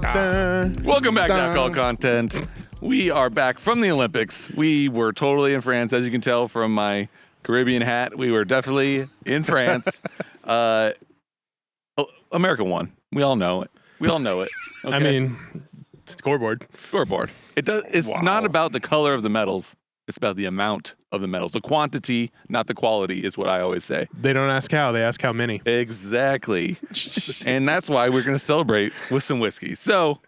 dun, dun. Welcome back to Alcohol Content. We are back from the Olympics. We were totally in France, as you can tell from my Caribbean hat. We were definitely in France. America won. We all know it. Okay? I mean, scoreboard. It's not about the color of the medals. It's about the amount of the medals. The quantity, not the quality, is what I always say. They don't ask how, they ask how many. Exactly. And that's why we're going to celebrate with some whiskey. So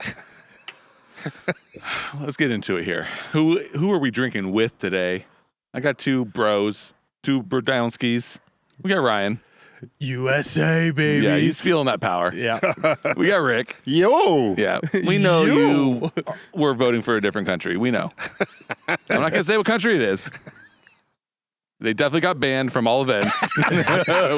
let's get into it here. Who are we drinking with today? I got two bros, two Brodowskis. We got Ryan. USA, baby. Yeah, he's feeling that power. Yeah. We got Rick. Yo. Yeah, we know you were voting for a different country. We know. I'm not going to say what country it is. They definitely got banned from all events.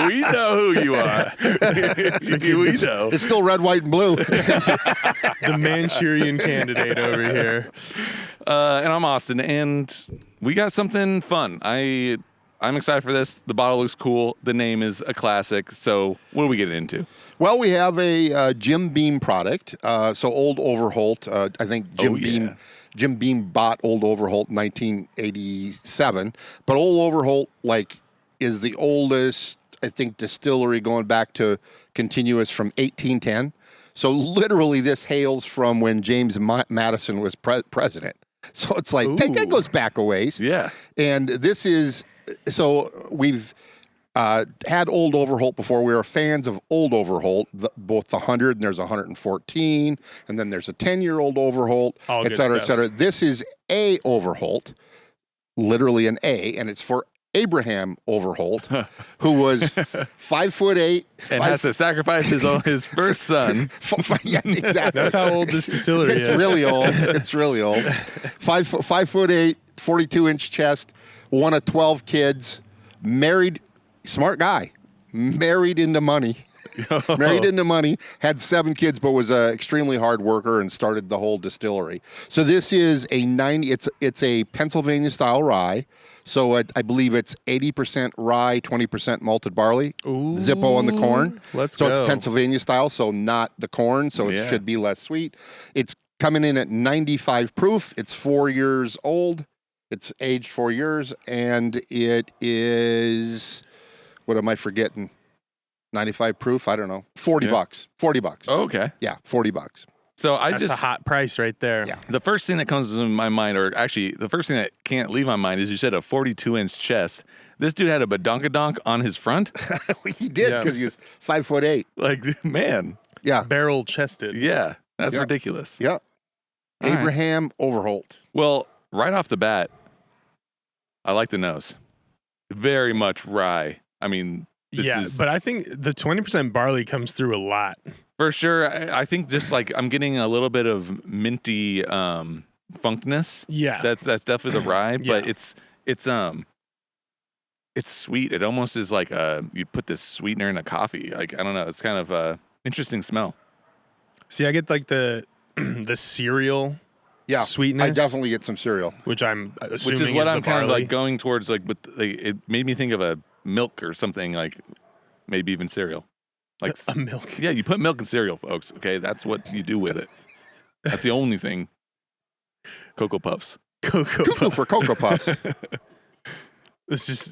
We know who you are. We know. It's still red, white, and blue. The Manchurian candidate over here. And I'm Austin, and we got something fun. I'm excited for this. The bottle looks cool. The name is a classic. So what are we getting into? Well, we have a Jim Beam product. So Old Overholt. I think Jim Beam bought Old Overholt in 1987. But Old Overholt, is the oldest, I think, distillery going back to continuous from 1810. So literally this hails from when James Madison was president. So it's that goes back a ways. Yeah. And this is, so we've had Old Overholt before. We are fans of Old Overholt, both the 100 and there's 114, and then there's a 10-year-old Overholt, et cetera, et cetera. This is a Overholt, literally an A, and it's for Abraham Overholt, who was 5'8", and has to sacrifice his first son. Yeah, exactly. That's how old this distillery is. It's really old. It's really old. 5'8", 42-inch chest, one of 12 kids, married, smart guy, married into money. Had 7 kids, but was an extremely hard worker and started the whole distillery. So this is it's a Pennsylvania style rye. So I believe it's 80% rye, 20% malted barley. Ooh, Zippo on the corn. Let's go. So it's Pennsylvania style, so not the corn, so it should be less sweet. It's coming in at 95 proof. It's 4 years old. It's aged 4 years, and it is, what am I forgetting? 95 proof? I don't know. $40. $40. Oh, okay. Yeah, $40. So that's a hot price right there. Yeah. The first thing that comes to my mind, or actually the first thing that can't leave my mind, is you said a 42-inch chest. This dude had a badonkadonk on his front. He did, because he was 5'8". Man. Yeah. Barrel chested. Yeah. That's ridiculous. Yeah. Abraham Overholt. Well, right off the bat, I like the nose. Very much rye. I mean, but I think the 20% barley comes through a lot. For sure. I think just I'm getting a little bit of minty funkness. Yeah. That's definitely the rye, but it's sweet. It almost is like you put this sweetener in a coffee. I don't know. It's kind of a interesting smell. See, I get the cereal sweetness. I definitely get some cereal. Which I'm assuming Which is what I'm kind barley. of going towards, it made me think of a milk or something, maybe even cereal. A milk. Yeah, you put milk in cereal, folks. Okay, that's what you do with it. That's the only thing. Cocoa Puffs. Cuckoo for Cocoa Puffs. This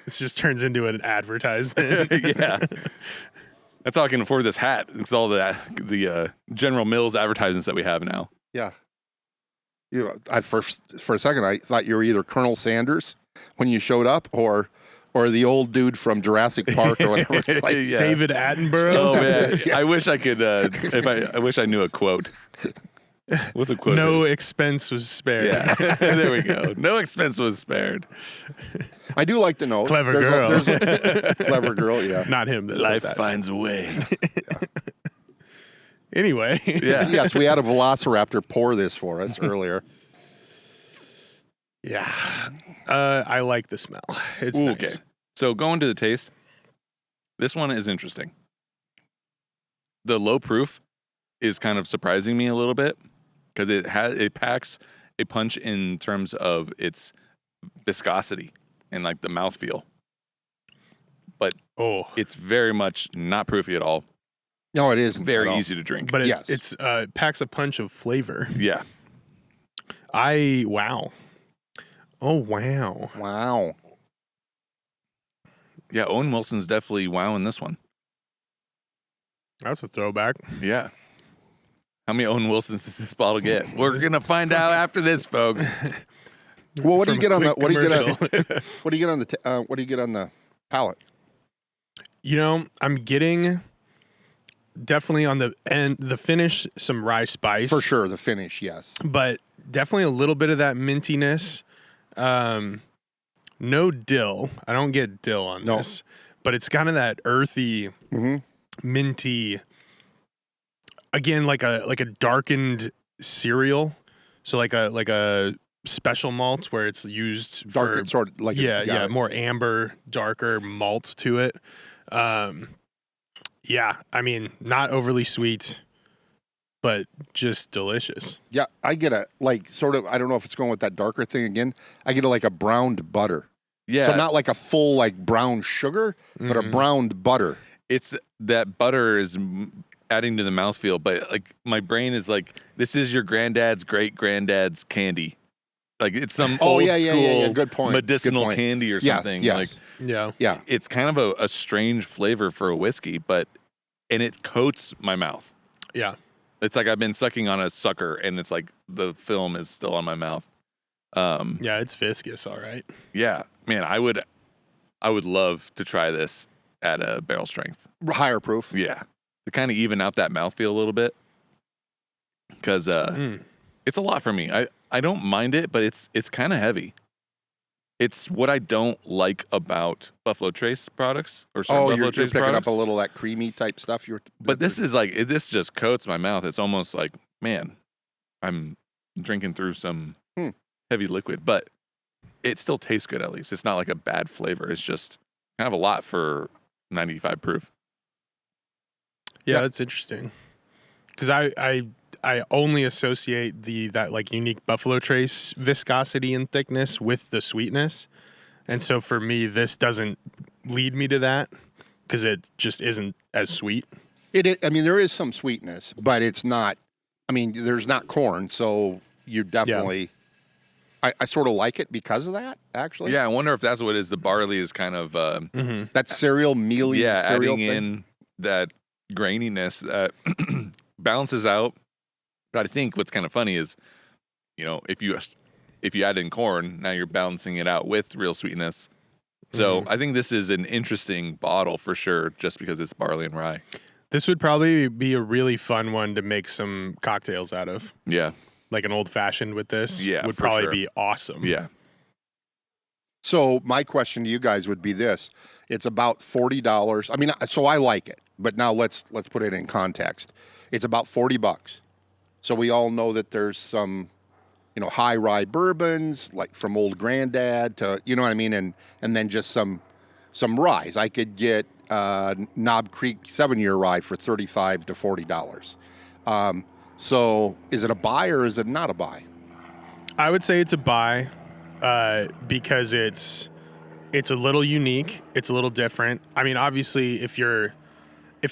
just turns into an advertisement. Yeah. That's how I can afford this hat. It's all the General Mills advertisements that we have now. Yeah. For a second, I thought you were either Colonel Sanders when you showed up, or the old dude from Jurassic Park or whatever. It's David Attenborough. Oh man, yes. I wish I could. I wish I knew a quote. What's a quote? No expense was spared. Yeah. There we go. No expense was spared. I do like the nose. Clever girl. There's a clever girl. Yeah. Not him. Life finds a way. Anyway. Yeah. Yes, we had a Velociraptor pour this for us earlier. Yeah. I like the smell. It's nice. Okay. So going to the taste, this one is interesting. The low proof is kind of surprising me a little bit because it packs a punch in terms of its viscosity and the mouthfeel. But it's very much not proofy at all. No, it isn't. Very at all. easy to drink. But Yes. it's packs a punch of flavor. yeah. Wow. Oh, wow. Wow. Yeah, Owen Wilson's definitely wowing this one. That's a throwback. Yeah. How many Owen Wilsons does this bottle get? We're gonna find out after this, folks. Well, what do you From get on the? quick What do you get on? commercial. What do you get on the? What do you get on the palate? I'm getting definitely on the end, the finish, some rye spice. For sure, the finish, yes. But definitely a little bit of that mintiness. No dill. I don't get dill on No. this. But it's kind of that earthy, Mm-hmm. minty. Again, like a darkened cereal. So like a special malt where it's used Darker, for sort of like more amber, darker malt to it. I mean, not overly sweet, but just delicious. Yeah, I get a like sort of. I don't know if it's going with that darker thing again. I get a, like a browned butter. Yeah. So not like a full like brown sugar, but a browned butter. It's that butter is adding to the mouthfeel, but like my brain is like, this is your granddad's great granddad's candy. Like it's some old school Good point. medicinal Good point. candy or Yes, something. yes. Like Yeah. it's kind of a strange flavor for a whiskey, and it coats my mouth. Yeah. It's like I've been sucking on a sucker and it's like the film is still on my mouth. Yeah, it's viscous, all right. Yeah, man, I would love to try this at a barrel strength. Higher proof. Yeah, to kind of even out that mouthfeel a little bit, because it's a lot for me. I don't mind it, but it's kind of heavy. It's what I don't like about Buffalo Trace products or certain Buffalo You're Trace picking products. up a little of that creamy type stuff. But this is like this just coats my mouth. It's almost like, man, I'm drinking through some heavy liquid, but it still tastes good. At least it's not like a bad flavor. It's just kind of a lot for 95 proof. Yeah, that's interesting. Because I only associate that like unique Buffalo Trace viscosity and thickness with the sweetness. And so for me, this doesn't lead me to that because it just isn't as sweet. I mean, there is some sweetness, but it's not. I mean, there's not corn, so you definitely. I sort of like it because of that. Actually, Yeah, I wonder if that's what it is. The barley is kind of that cereal mealy. cereal adding thing. in that graininess that balances out. But I think what's kind of funny is, if you add in corn, now you're balancing it out with real sweetness. So I think this is an interesting bottle for sure, just because it's barley and rye. This would probably be a really fun one to make some cocktails out of. Yeah, Like an old fashioned with this. Yeah, would for probably sure. be awesome. yeah. So my question to you guys would be this: it's about $40. I mean, so I like it, but now let's put it in context. It's about $40. So we all know that there's some, high rye bourbons like from Old Granddad to, you know what I mean, and then just some ryes. I could get Knob Creek 7-year rye for $35 to $40. So is it a buy or is it not a buy? I would say it's a buy because it's a little unique. It's a little different. I mean, obviously, if you're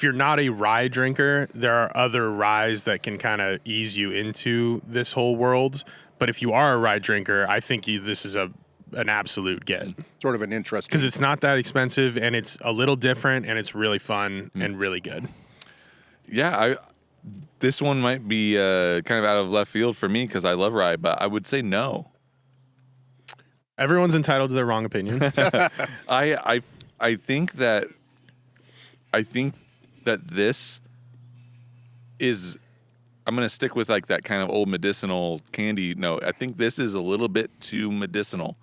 not a rye drinker, there are other ryes that can kind of ease you into this whole world. But if you are a rye drinker, I think this is an absolute get. Sort of an interesting. Because it's not that expensive and it's a little different and it's really fun and really good. Yeah, this one might be kind of out of left field for me because I love rye, but I would say no. Everyone's entitled to their wrong opinion. I think that this is. I'm gonna stick with like that kind of old medicinal candy note. I think this is a little bit too medicinal.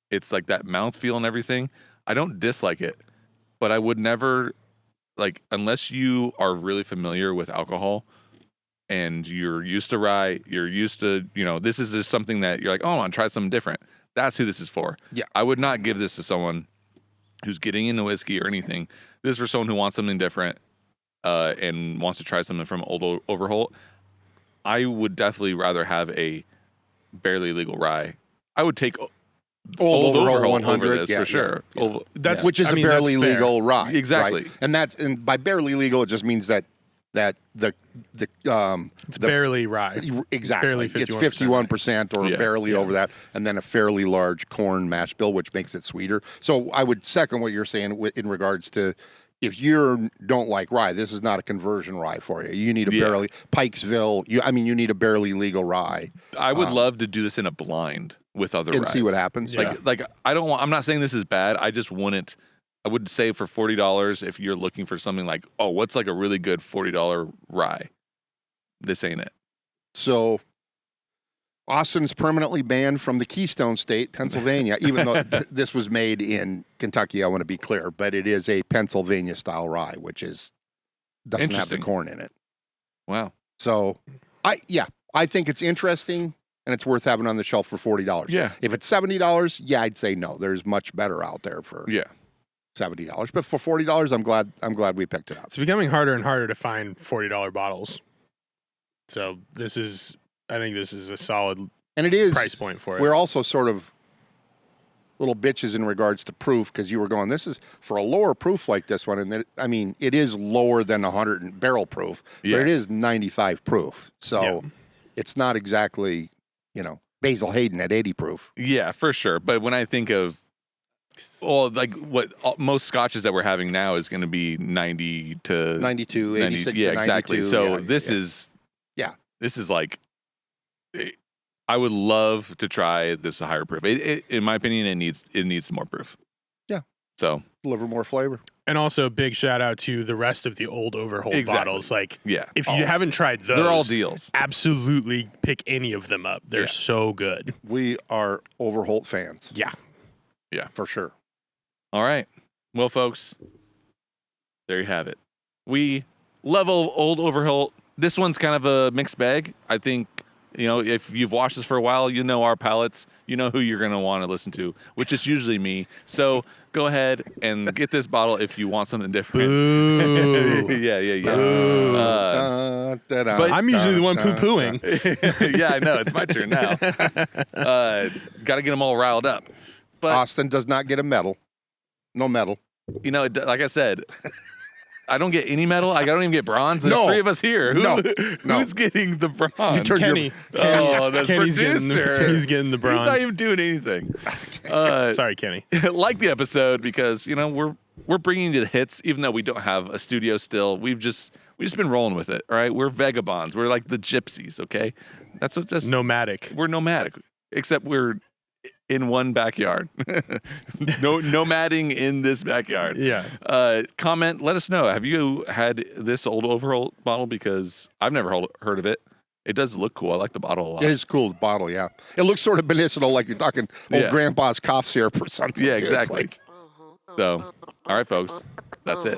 It's like that mouthfeel and everything. I don't dislike it, but I would never unless you are really familiar with alcohol and you're used to rye, you're used to, this is just something that you're like, oh, I want to try something different. That's who this is for. Yeah. I would not give this to someone who's getting into whiskey or anything. This is for someone who wants something different and wants to try something from Old Overholt. I would definitely rather have a barely legal rye. I would take Old Overholt Overholt 100, over this yeah, for sure. yeah. That's which is I a mean, barely that's fair. legal rye. Exactly. Right? And by barely legal, it just means that the It's barely rye. exactly Barely it's 51%. 51% or Yeah, barely yeah. over that, and then a fairly large corn mash bill, which makes it sweeter. So I would second what you're saying in regards to. If you don't like rye, this is not a conversion rye for you. You need a barely Pikesville. You need a barely legal rye. I would love to do this in a blind with other And ryes. see what happens. Yeah. Like I don't want. I'm not saying this is bad. I just wouldn't. I would say for $40 if you're looking for something like, oh, what's like a really good $40 rye? This ain't it. So Austin's permanently banned from the Keystone State, Pennsylvania, even though this was made in Kentucky, I want to be clear, but it is a Pennsylvania style rye, which doesn't have the Interesting. corn in it. Wow. So I think it's interesting and it's worth having on the shelf for $40. Yeah. If it's $70, I'd say no. There's much better out there for Yeah. $70. But for $40, I'm glad we picked it up. It's becoming harder and harder to find $40 bottles. So I think this is a solid And it is price point for it. We're also sort of little bitches in regards to proof because you were going, this is for a lower proof like this one. And it is lower than 100 barrel proof, Yeah. but it is 95 proof. So Yeah. it's not exactly, Basil Hayden at 80 proof. Yeah, for sure. But when I think of, like what most scotches that we're having now is going to be 90 to 92, 86 yeah, to 92. exactly. So this this is like, I would love to try this higher proof. In my opinion, it needs some more proof. Yeah. So deliver more flavor. And also, big shout out to the rest of the old Overholt Exactly. bottles. Like, yeah, if you haven't tried those, they're all deals. absolutely pick any of them up. They're Yeah. so good. We are Overholt fans. Yeah. Yeah. For sure. All right. Well, folks, there you have it. We love old Overholt. This one's kind of a mixed bag. I think, if you've watched us for a while, you know our palates. You know who you're going to want to listen to, which is usually me. So go ahead and get this bottle if you want something different. Boo. Yeah. But I'm usually the one poo-pooing. Yeah, I know. It's my turn now. Got to get them all riled up. But, Austin does not get a medal. No medal. like I said, I don't get any medal. I don't even get bronze. There's No. 3 of us here. No. Who's getting the bronze? You turned Kenny. Oh, that's Kenny's producer. he's getting the bronze. He's not even doing anything. Sorry, Kenny. Like the episode because we're bringing you the hits, even though we don't have a studio still. We've just been rolling with it. All right, we're vagabonds. We're like the gypsies. Okay, that's what just Nomadic. we're nomadic, except we're in one backyard. No nomading in this backyard. Yeah. Comment. Let us know. Have you had this old Overholt bottle? Because I've never heard of it. It does look cool. I like the bottle a lot. It is cool, the bottle, yeah. It looks sort of medicinal, like you're talking old Yeah. grandpa's cough syrup or something. Yeah, too. It's exactly. like- So, all right, folks. That's it.